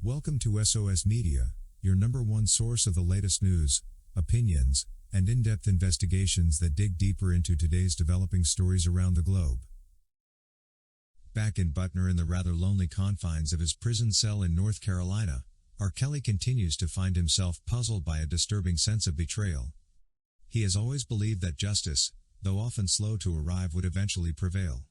Welcome to SOS Media, your number one source of the latest news, opinions, and in-depth investigations that dig deeper into today's developing stories around the globe. Back in Butner in the rather lonely confines of his prison cell in North Carolina, R. Kelly continues to find himself puzzled by a disturbing sense of betrayal. He has always believed that justice, though often slow to arrive, would eventually prevail.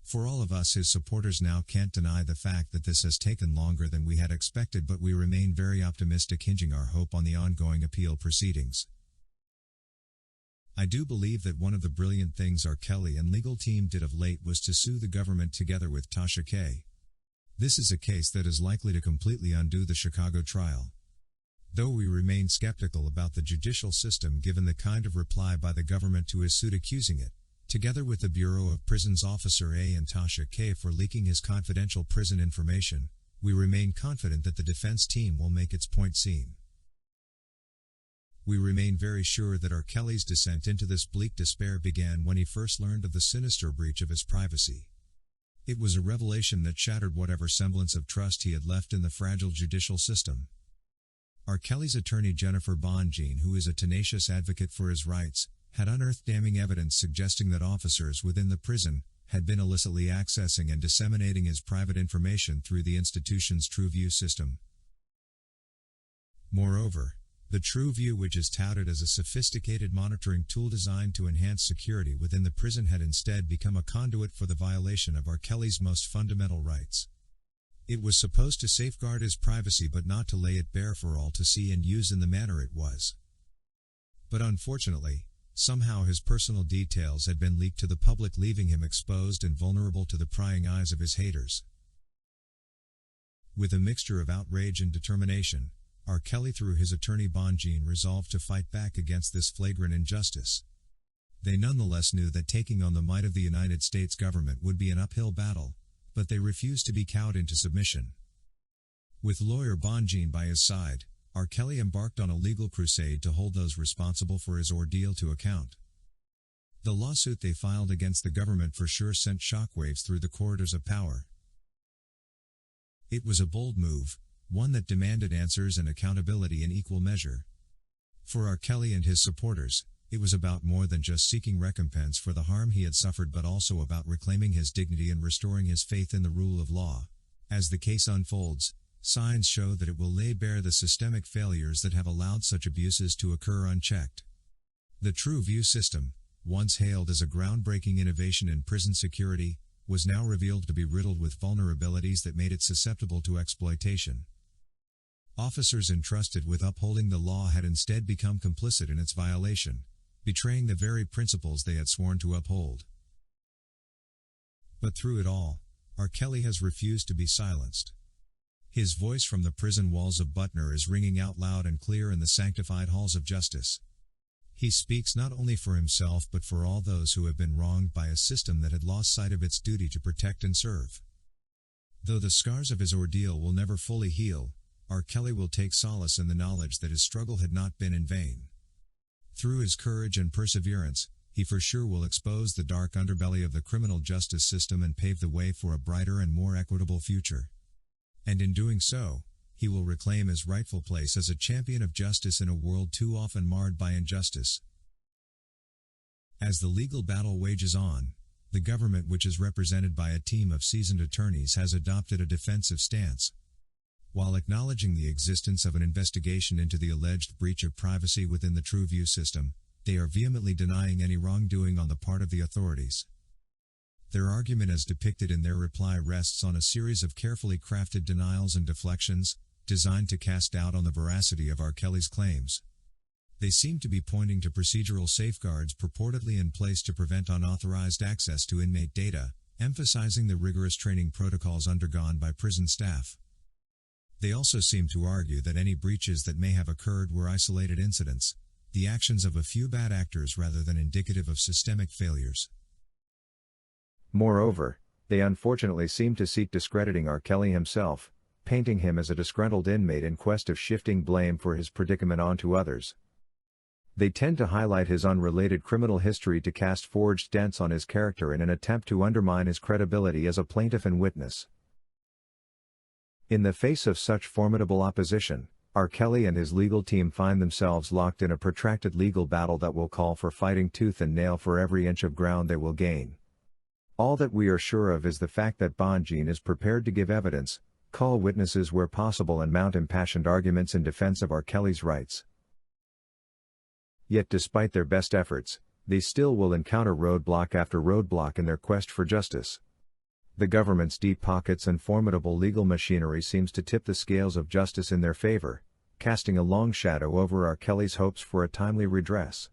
For all of us, his supporters now can't deny the fact that this has taken longer than we had expected, but we remain very optimistic, hinging our hope on the ongoing appeal proceedings. I do believe that one of the brilliant things R. Kelly and legal team did of late was to sue the government together with Tasha K. This is a case that is likely to completely undo the Chicago trial. Though we remain skeptical about the judicial system given the kind of reply by the government to his suit accusing it, together with the Bureau of Prisons officer A and Tasha K for leaking his confidential prison information, we remain confident that the defense team will make its point seen. We remain very sure that R. Kelly's descent into this bleak despair began when he first learned of the sinister breach of his privacy. It was a revelation that shattered whatever semblance of trust he had left in the fragile judicial system. R. Kelly's attorney Jennifer Bonjean, who is a tenacious advocate for his rights, had unearthed damning evidence suggesting that officers within the prison had been illicitly accessing and disseminating his private information through the institution's TrueView system. Moreover, the TrueView, which is touted as a sophisticated monitoring tool designed to enhance security within the prison, had instead become a conduit for the violation of R. Kelly's most fundamental rights. It was supposed to safeguard his privacy but not to lay it bare for all to see and use in the manner it was. But unfortunately, somehow his personal details had been leaked to the public, leaving him exposed and vulnerable to the prying eyes of his haters. With a mixture of outrage and determination, R. Kelly, through his attorney Bonjean, resolved to fight back against this flagrant injustice. They nonetheless knew that taking on the might of the United States government would be an uphill battle, but they refused to be cowed into submission. With lawyer Bonjean by his side, R. Kelly embarked on a legal crusade to hold those responsible for his ordeal to account. The lawsuit they filed against the government for sure sent shockwaves through the corridors of power. It was a bold move, one that demanded answers and accountability in equal measure. For R. Kelly and his supporters, it was about more than just seeking recompense for the harm he had suffered, but also about reclaiming his dignity and restoring his faith in the rule of law. As the case unfolds, signs show that it will lay bare the systemic failures that have allowed such abuses to occur unchecked. The TrueView system, once hailed as a groundbreaking innovation in prison security, was now revealed to be riddled with vulnerabilities that made it susceptible to exploitation. Officers entrusted with upholding the law had instead become complicit in its violation, betraying the very principles they had sworn to uphold. But through it all, R. Kelly has refused to be silenced. His voice from the prison walls of Butner is ringing out loud and clear in the sanctified halls of justice. He speaks not only for himself but for all those who have been wronged by a system that had lost sight of its duty to protect and serve. Though the scars of his ordeal will never fully heal, R. Kelly will take solace in the knowledge that his struggle had not been in vain. Through his courage and perseverance, he for sure will expose the dark underbelly of the criminal justice system and pave the way for a brighter and more equitable future. And in doing so, he will reclaim his rightful place as a champion of justice in a world too often marred by injustice. As the legal battle wages on, the government, which is represented by a team of seasoned attorneys, has adopted a defensive stance. While acknowledging the existence of an investigation into the alleged breach of privacy within the TrueView system, they are vehemently denying any wrongdoing on the part of the authorities. Their argument, as depicted in their reply, rests on a series of carefully crafted denials and deflections, designed to cast doubt on the veracity of R. Kelly's claims. They seem to be pointing to procedural safeguards purportedly in place to prevent unauthorized access to inmate data, emphasizing the rigorous training protocols undergone by prison staff. They also seem to argue that any breaches that may have occurred were isolated incidents, the actions of a few bad actors rather than indicative of systemic failures. Moreover, they unfortunately seem to seek discrediting R. Kelly himself, painting him as a disgruntled inmate in quest of shifting blame for his predicament onto others. They tend to highlight his unrelated criminal history to cast forged dents on his character in an attempt to undermine his credibility as a plaintiff and witness. In the face of such formidable opposition, R. Kelly and his legal team find themselves locked in a protracted legal battle that will call for fighting tooth and nail for every inch of ground they will gain. All that we are sure of is the fact that Bonjean is prepared to give evidence, call witnesses where possible and mount impassioned arguments in defense of R. Kelly's rights. Yet despite their best efforts, they still will encounter roadblock after roadblock in their quest for justice. The government's deep pockets and formidable legal machinery seems to tip the scales of justice in their favor, casting a long shadow over R. Kelly's hopes for a timely redress.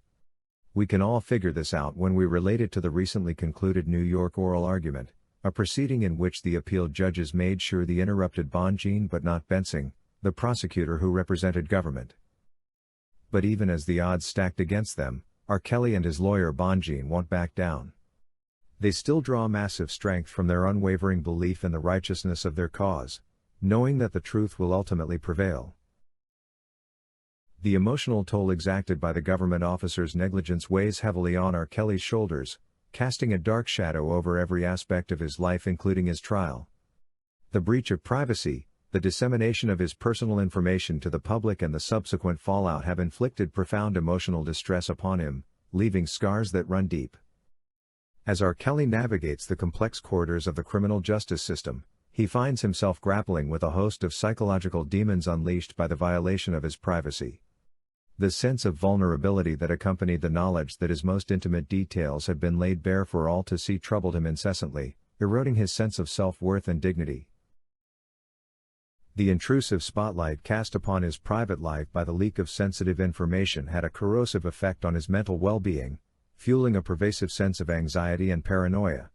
We can all figure this out when we relate it to the recently concluded New York oral argument, a proceeding in which the appeal judges made sure they interrupted Bonjean but not Bensing, the prosecutor who represented government. But even as the odds stacked against them, R. Kelly and his lawyer Bonjean won't back down. They still draw massive strength from their unwavering belief in the righteousness of their cause, knowing that the truth will ultimately prevail. The emotional toll exacted by the government officer's negligence weighs heavily on R. Kelly's shoulders, casting a dark shadow over every aspect of his life including his trial. The breach of privacy, the dissemination of his personal information to the public and the subsequent fallout have inflicted profound emotional distress upon him, leaving scars that run deep. As R. Kelly navigates the complex corridors of the criminal justice system, he finds himself grappling with a host of psychological demons unleashed by the violation of his privacy. The sense of vulnerability that accompanied the knowledge that his most intimate details had been laid bare for all to see troubled him incessantly, eroding his sense of self-worth and dignity. The intrusive spotlight cast upon his private life by the leak of sensitive information had a corrosive effect on his mental well-being, fueling a pervasive sense of anxiety and paranoia.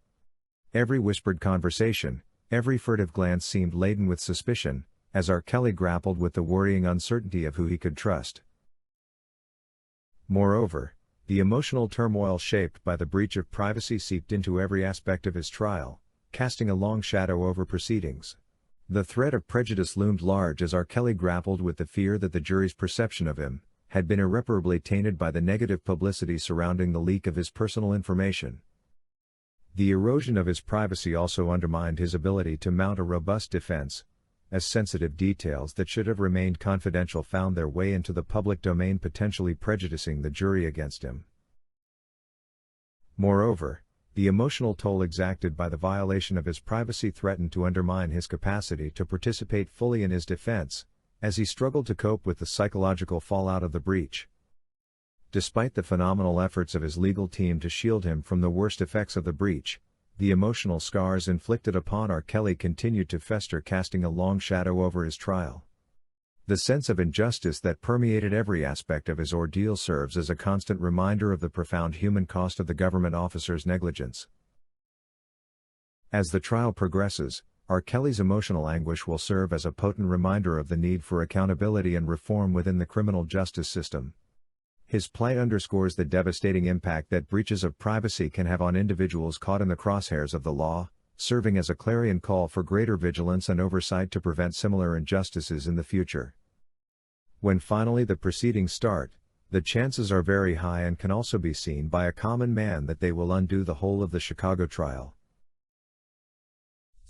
Every whispered conversation, every furtive glance seemed laden with suspicion, as R. Kelly grappled with the worrying uncertainty of who he could trust. Moreover, the emotional turmoil shaped by the breach of privacy seeped into every aspect of his trial, casting a long shadow over proceedings. The threat of prejudice loomed large as R. Kelly grappled with the fear that the jury's perception of him had been irreparably tainted by the negative publicity surrounding the leak of his personal information. The erosion of his privacy also undermined his ability to mount a robust defense, as sensitive details that should have remained confidential found their way into the public domain, potentially prejudicing the jury against him. Moreover, the emotional toll exacted by the violation of his privacy threatened to undermine his capacity to participate fully in his defense, as he struggled to cope with the psychological fallout of the breach. Despite the phenomenal efforts of his legal team to shield him from the worst effects of the breach, the emotional scars inflicted upon R. Kelly continued to fester, casting a long shadow over his trial. The sense of injustice that permeated every aspect of his ordeal serves as a constant reminder of the profound human cost of the government officer's negligence. As the trial progresses, R. Kelly's emotional anguish will serve as a potent reminder of the need for accountability and reform within the criminal justice system. His plight underscores the devastating impact that breaches of privacy can have on individuals caught in the crosshairs of the law, serving as a clarion call for greater vigilance and oversight to prevent similar injustices in the future. When finally the proceedings start, the chances are very high and can also be seen by a common man that they will undo the whole of the Chicago trial.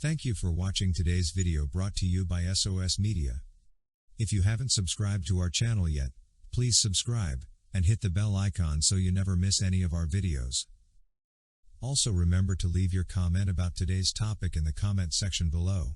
Thank you for watching today's video brought to you by SOS Media. If you haven't subscribed to our channel yet, please subscribe and hit the bell icon so you never miss any of our videos. Also remember to leave your comment about today's topic in the comment section below.